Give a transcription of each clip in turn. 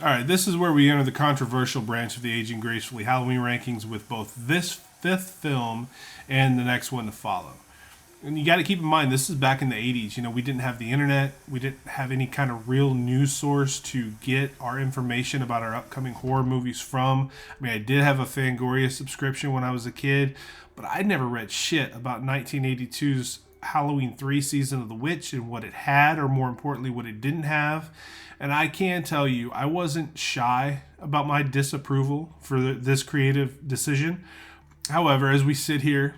All right, this is where we enter the controversial branch of the Aging Gracefully Halloween rankings with both this fifth film and the next one to follow. And you got to keep in mind, this is back in the 80s. You know, we didn't have the internet. We didn't have any kind of real news source to get our information about our upcoming horror movies from. I mean, I did have a Fangoria subscription when I was a kid, but I never read shit about 1982's Halloween 3 Season of the Witch and what it had, or more importantly, what it didn't have. And I can tell you, I wasn't shy about my disapproval for this creative decision. However, as we sit here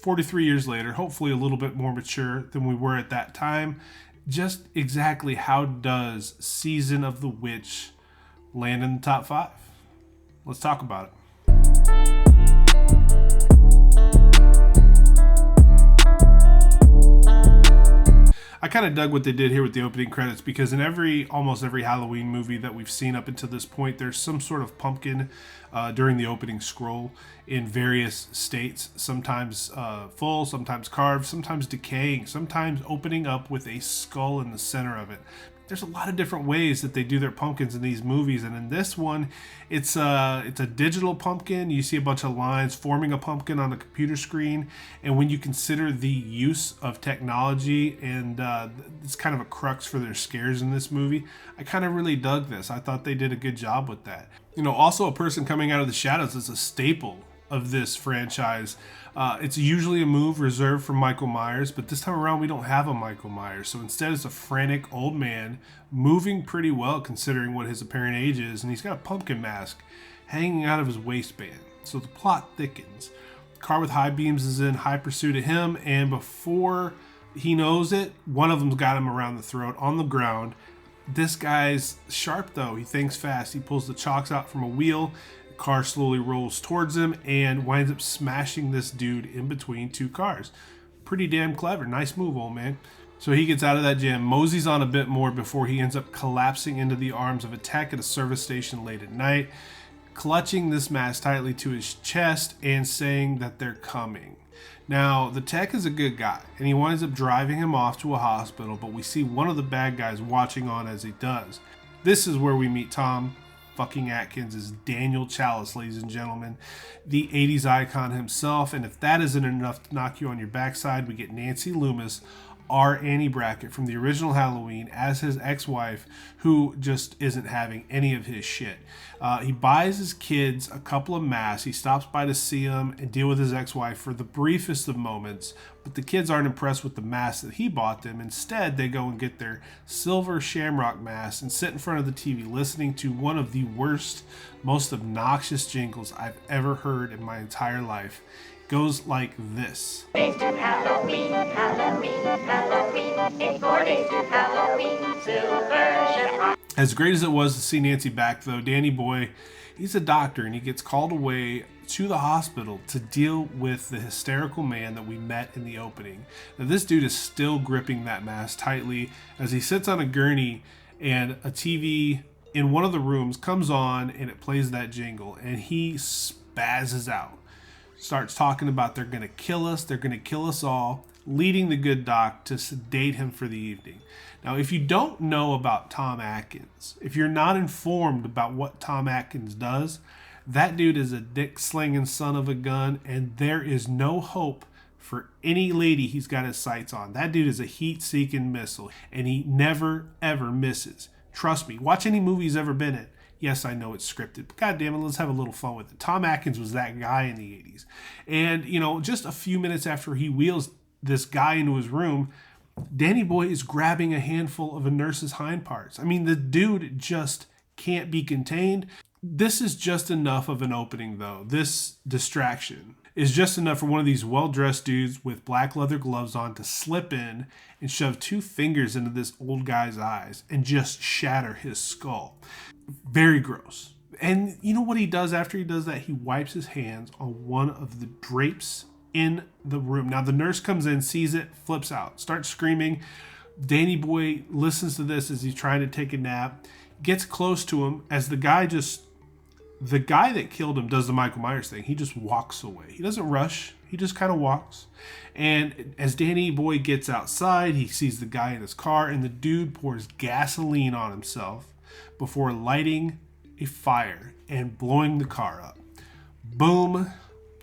43 years later, hopefully a little bit more mature than we were at that time, just exactly how does Season of the Witch land in the top 5? Let's talk about it. I kind of dug what they did here with the opening credits because in almost every Halloween movie that we've seen up until this point, there's some sort of pumpkin during the opening scroll in various states, sometimes full, sometimes carved, sometimes decaying, sometimes opening up with a skull in the center of it. There's a lot of different ways that they do their pumpkins in these movies, and in this one, it's a digital pumpkin. You see a bunch of lines forming a pumpkin on a computer screen, and when you consider the use of technology, and it's kind of a crux for their scares in this movie, I kind of really dug this. I thought they did a good job with that. You know, also a person coming out of the shadows is a staple of this franchise. It's usually a move reserved for Michael Myers, but this time around we don't have a Michael Myers. So instead it's a frantic old man moving pretty well considering what his apparent age is, and he's got a pumpkin mask hanging out of his waistband. So the plot thickens. The car with high beams is in high pursuit of him, and before he knows it, one of them's got him around the throat on the ground. This guy's sharp though. He thinks fast. He pulls the chocks out from a wheel. Car slowly rolls towards him and winds up smashing this dude in between two cars. Pretty damn clever. Nice move, old man. So he gets out of that jam, moseys on a bit more before he ends up collapsing into the arms of a tech at a service station late at night, clutching this mask tightly to his chest and saying that they're coming. Now, the tech is a good guy, and he winds up driving him off to a hospital, but we see one of the bad guys watching on as he does. This is where we meet Tom fucking Atkins as Daniel Chalice, ladies and gentlemen, the 80s icon himself. And if that isn't enough to knock you on your backside, we get Nancy Loomis, our Annie Brackett from the original Halloween, as his ex-wife, who just isn't having any of his shit. He buys his kids a couple of masks. He stops by to see them and deal with his ex-wife for the briefest of moments, but the kids aren't impressed with the masks that he bought them. Instead, they go and get their silver shamrock masks and sit in front of the TV listening to one of the worst, most obnoxious jingles I've ever heard in my entire life. Goes like this. 4 days to Halloween, Halloween, Halloween. It's 4 days to Halloween, silver shamrock. As great as it was to see Nancy back, though, Danny Boy, he's a doctor and he gets called away to the hospital to deal with the hysterical man that we met in the opening. Now, this dude is still gripping that mask tightly as he sits on a gurney, and a TV in one of the rooms comes on and it plays that jingle, and he spazzes out. Starts talking about they're going to kill us all, leading the good doc to sedate him for the evening. Now, if you don't know about Tom Atkins, if you're not informed about what Tom Atkins does, that dude is a dick-slinging son of a gun, and there is no hope for any lady he's got his sights on. That dude is a heat-seeking missile, and he never, ever misses. Trust me, watch any movie he's ever been in. Yes, I know it's scripted, but goddammit, let's have a little fun with it. Tom Atkins was that guy in the 80s. And, you know, just a few minutes after he wheels this guy into his room, Danny Boy is grabbing a handful of a nurse's hind parts. I mean, the dude just can't be contained. This is just enough of an opening, though. This distraction is just enough for one of these well-dressed dudes with black leather gloves on to slip in and shove 2 fingers into this old guy's eyes and just shatter his skull. Very gross. And you know what he does after he does that? He wipes his hands on one of the drapes in the room. Now the nurse comes in, sees it, flips out, starts screaming. Danny Boy listens to this as he's trying to take a nap, gets close to him as the guy that killed him does the Michael Myers thing. He just walks away. He doesn't rush. He just kind of walks. And as Danny Boy gets outside, he sees the guy in his car, and the dude pours gasoline on himself, before lighting a fire and blowing the car up. Boom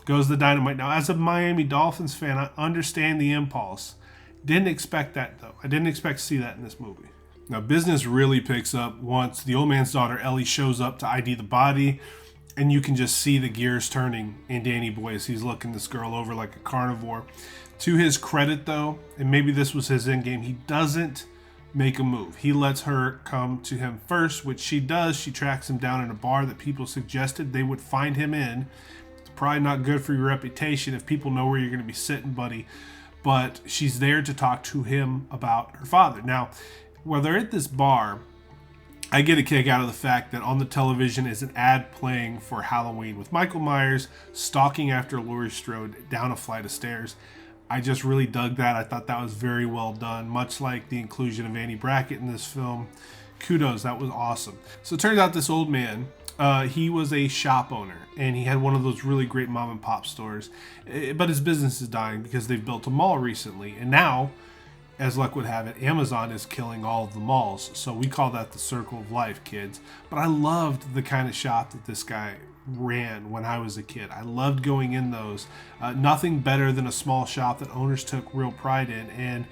goes the dynamite. Now, as a Miami Dolphins fan, I understand the impulse. Didn't expect that, though. I didn't expect to see that in this movie. Now, business really picks up once the old man's daughter, Ellie, shows up to ID the body, and you can just see the gears turning in Danny Boy as he's looking this girl over like a carnivore. To his credit, though, and maybe this was his end game, he doesn't make a move. He lets her come to him first, which she does. She tracks him down in a bar that people suggested they would find him in. It's probably not good for your reputation if people know where you're going to be sitting, buddy. But she's there to talk to him about her father. Now, while they're at this bar, I get a kick out of the fact that on the television is an ad playing for Halloween with Michael Myers stalking after Laurie Strode down a flight of stairs. I just really dug that. I thought that was very well done, much like the inclusion of Annie Brackett in this film. Kudos, that was awesome. So it turns out this old man, he was a shop owner, and he had one of those really great mom and pop stores. But his business is dying because they've built a mall recently. And now, as luck would have it, Amazon is killing all of the malls. So we call that the circle of life, kids. But I loved the kind of shop that this guy ran when I was a kid. I loved going in those. Nothing better than a small shop that owners took real pride in. And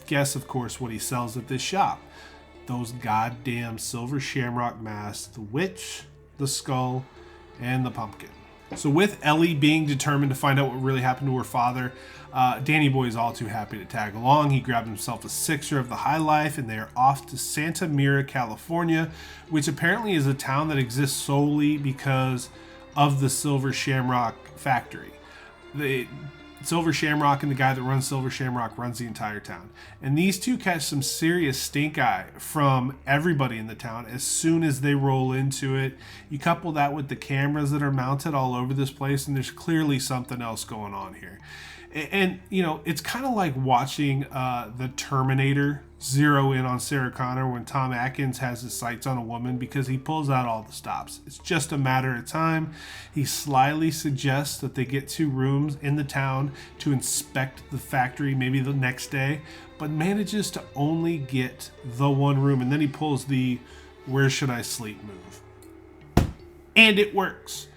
guess, of course, what he sells at this shop. Those goddamn silver shamrock masks, the witch, the skull, and the pumpkin. So with Ellie being determined to find out what really happened to her father, Danny Boy is all too happy to tag along. He grabbed himself a sixer of the High Life, and they are off to Santa Mira, California, which apparently is a town that exists solely because of the Silver Shamrock factory. The Silver Shamrock and the guy that runs Silver Shamrock runs the entire town. And these two catch some serious stink eye from everybody in the town as soon as they roll into it. You couple that with the cameras that are mounted all over this place, and there's clearly something else going on here. And, you know, it's kind of like watching the Terminator zero in on Sarah Connor when Tom Atkins has his sights on a woman because he pulls out all the stops. It's just a matter of time. He slyly suggests that they get 2 rooms in the town to inspect the factory maybe the next day, but manages to only get the 1 room. And then he pulls the "where should I sleep" move. And it works.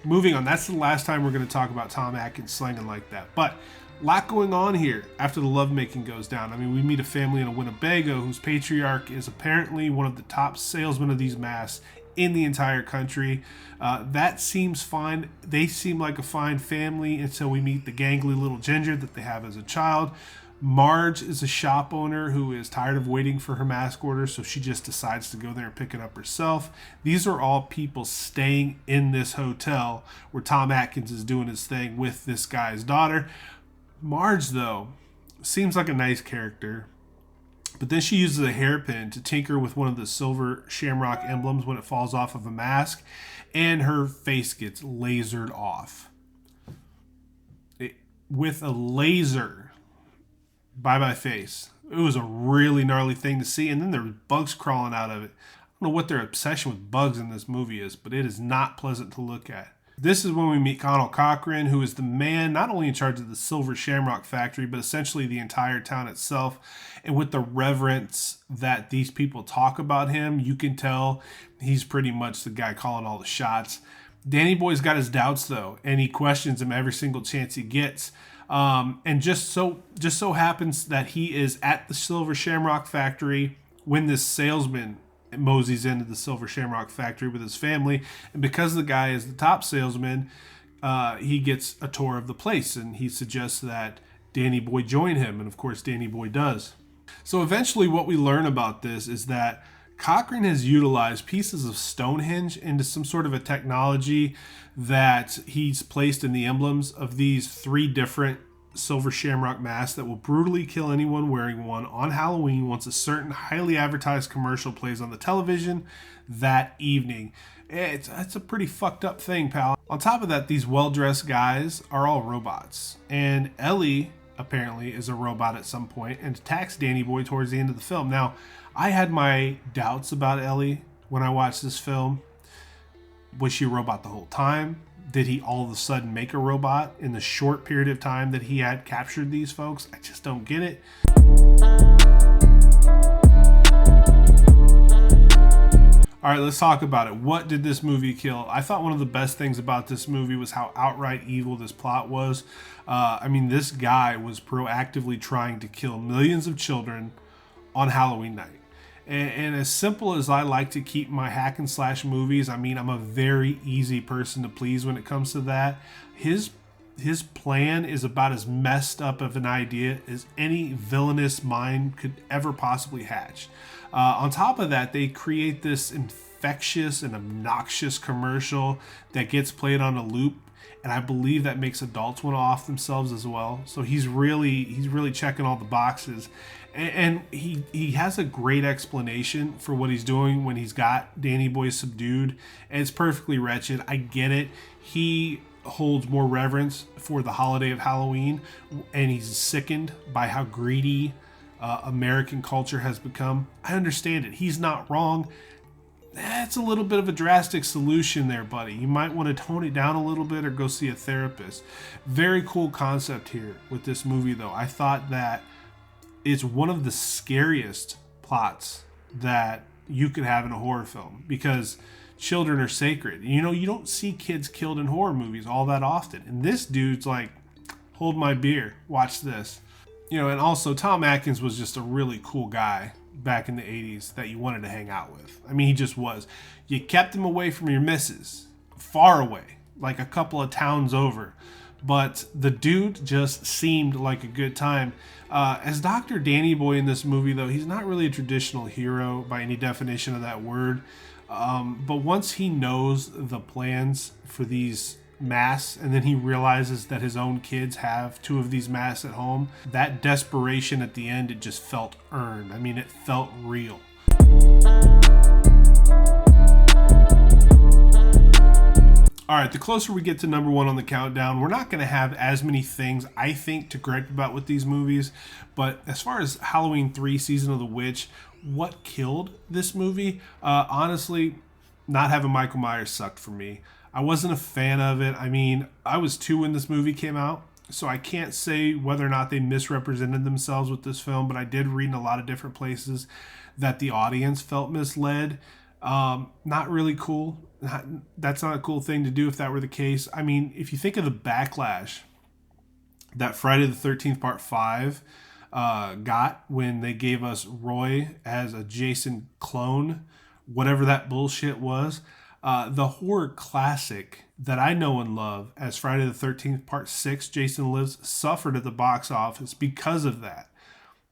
Moving on, that's the last time we're going to talk about Tom Atkins slanging like that. But a lot going on here after the lovemaking goes down. I mean, we meet a family in Winnebago whose patriarch is apparently one of the top salesmen of these masks in the entire country. That seems fine. They seem like a fine family until we meet the gangly little ginger that they have as a child. Marge is a shop owner who is tired of waiting for her mask order, so she just decides to go there and pick it up herself. These are all people staying in this hotel where Tom Atkins is doing his thing with this guy's daughter. Marge, though, seems like a nice character, but then she uses a hairpin to tinker with one of the silver shamrock emblems when it falls off of a mask, and her face gets lasered off. With a laser by my face. It was a really gnarly thing to see, and then there were bugs crawling out of it. I don't know what their obsession with bugs in this movie is, but it is not pleasant to look at. This is when we meet Connell Cochran, who is the man not only in charge of the Silver Shamrock factory, but essentially the entire town itself. And with the reverence that these people talk about him, you can tell he's pretty much the guy calling all the shots. Danny Boy's got his doubts, though, and he questions him every single chance he gets. And just so happens that he is at the Silver Shamrock factory when this salesman moseys into the Silver Shamrock factory with his family. And because the guy is the top salesman, he gets a tour of the place, and he suggests that Danny Boy join him. And of course, Danny Boy does. So eventually what we learn about this is that Cochran has utilized pieces of Stonehenge into some sort of a technology that he's placed in the emblems of these 3 different Silver Shamrock masks that will brutally kill anyone wearing one on Halloween once a certain highly advertised commercial plays on the television that evening. It's a pretty fucked up thing, pal. On top of that, these well-dressed guys are all robots. And Ellie apparently is a robot at some point and attacks Danny Boy towards the end of the film. Now, I had my doubts about Ellie when I watched this film. Was she a robot the whole time? Did he all of a sudden make a robot in the short period of time that he had captured these folks? I just don't get it. All right, let's talk about it. What did this movie kill? I thought one of the best things about this movie was how outright evil this plot was. I mean, this guy was proactively trying to kill millions of children on Halloween night. And as simple as I like to keep my hack and slash movies, I mean, I'm a very easy person to please when it comes to that. His plan is about as messed up of an idea as any villainous mind could ever possibly hatch. On top of that, they create this infectious and obnoxious commercial that gets played on a loop, and I believe that makes adults want to off themselves as well. So he's really checking all the boxes, and he has a great explanation for what he's doing when he's got Danny Boy subdued, and it's perfectly wretched. I get it. He holds more reverence for the holiday of Halloween, and he's sickened by how greedy American culture has become. I understand it. He's not wrong. That's a little bit of a drastic solution there, buddy. You might want to tone it down a little bit or go see a therapist. Very cool concept here with this movie, though. I thought that it's one of the scariest plots that you could have in a horror film, because children are sacred. You know, you don't see kids killed in horror movies all that often. And this dude's like, hold my beer, watch this. You know, and also Tom Atkins was just a really cool guy back in the 80s that you wanted to hang out with. I mean, he just was. You kept him away from your missus, far away, like a couple of towns over. But the dude just seemed like a good time. As Dr. Danny Boy in this movie, though, he's not really a traditional hero by any definition of that word. But once he knows the plans for these masks, and then he realizes that his own kids have two of these masks at home, that desperation at the end, it just felt earned. I mean, it felt real. All right, the closer we get to number one on the countdown, we're not going to have as many things, I think, to gripe about with these movies. But as far as Halloween 3 Season of the Witch, what killed this movie? Honestly, not having Michael Myers sucked for me. I wasn't a fan of it. I mean, I was 2 when this movie came out, so I can't say whether or not they misrepresented themselves with this film, but I did read in a lot of different places that the audience felt misled. Not really cool. That's not a cool thing to do if that were the case. I mean, if you think of the backlash that Friday the 13th Part 5 got when they gave us Roy as a Jason clone, whatever that bullshit was, the horror classic that I know and love as Friday the 13th Part 6, Jason Lives, suffered at the box office because of that.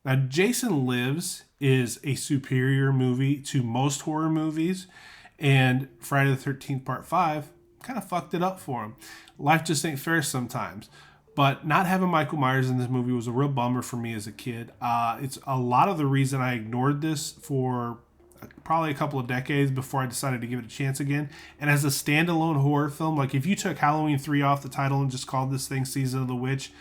Now, Jason Lives is a superior movie to most horror movies, and Friday the 13th Part 5 kind of fucked it up for him. Life just ain't fair sometimes. But not having Michael Myers in this movie was a real bummer for me as a kid. It's a lot of the reason I ignored this for probably a couple of decades before I decided to give it a chance again. And as a standalone horror film, like if you took Halloween 3 off the title and just called this thing Season of the Witch,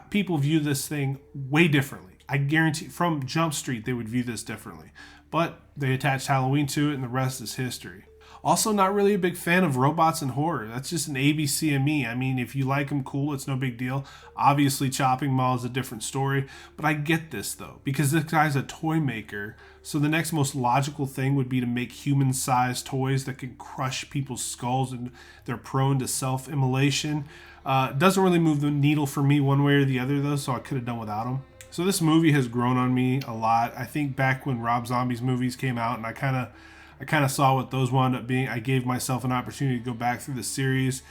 people view this thing way differently. I guarantee from Jump Street they would view this differently. But they attached Halloween to it, and the rest is history. Also, not really a big fan of robots and horror. That's just an ABC of me. I mean, if you like them, cool, it's no big deal. Obviously, Chopping Mall is a different story. But I get this, though, because this guy's a toy maker. So the next most logical thing would be to make human-sized toys that can crush people's skulls, and they're prone to self-immolation. Doesn't really move the needle for me one way or the other, though, so I could have done without them. So this movie has grown on me a lot. I think back when Rob Zombie's movies came out, and I kind of saw what those wound up being. I gave myself an opportunity to go back through the series.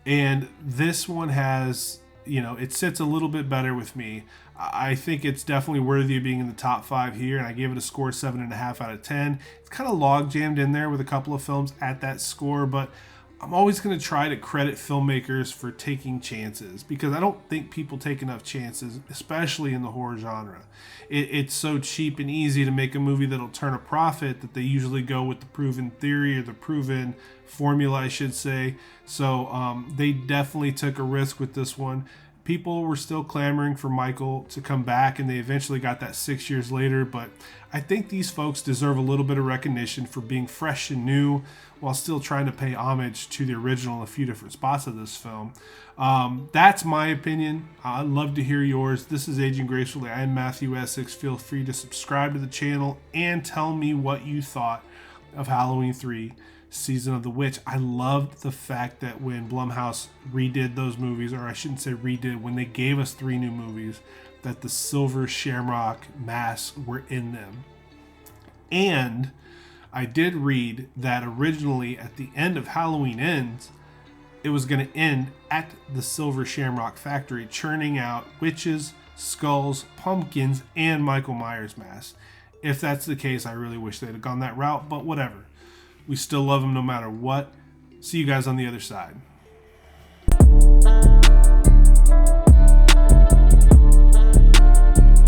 And this one has, it sits a little bit better with me. I think it's definitely worthy of being in the top 5 here, and I gave it a score 7.5 out of 10. It's kind of log jammed in there with a couple of films at that score, but I'm always going to try to credit filmmakers for taking chances, because I don't think people take enough chances, especially in the horror genre. It's so cheap and easy to make a movie that'll turn a profit that they usually go with the proven theory or the proven formula, I should say. So they definitely took a risk with this one. People were still clamoring for Michael to come back, and they eventually got that 6 years later. But I think these folks deserve a little bit of recognition for being fresh and new while still trying to pay homage to the original in a few different spots of this film. That's my opinion. I'd love to hear yours. This is Aging Gracefully. I'm Matthew Essex. Feel free to subscribe to the channel and tell me what you thought of Halloween 3, Season of the Witch. I loved the fact that when Blumhouse redid those movies, or I shouldn't say redid, when they gave us 3 new movies, that the silver shamrock masks were in them. And I did read that originally at the end of Halloween Ends, it was going to end at the Silver Shamrock Factory, churning out witches, skulls, pumpkins, and Michael Myers masks. If that's the case, I really wish they'd have gone that route, but whatever. We still love them no matter what. See you guys on the other side.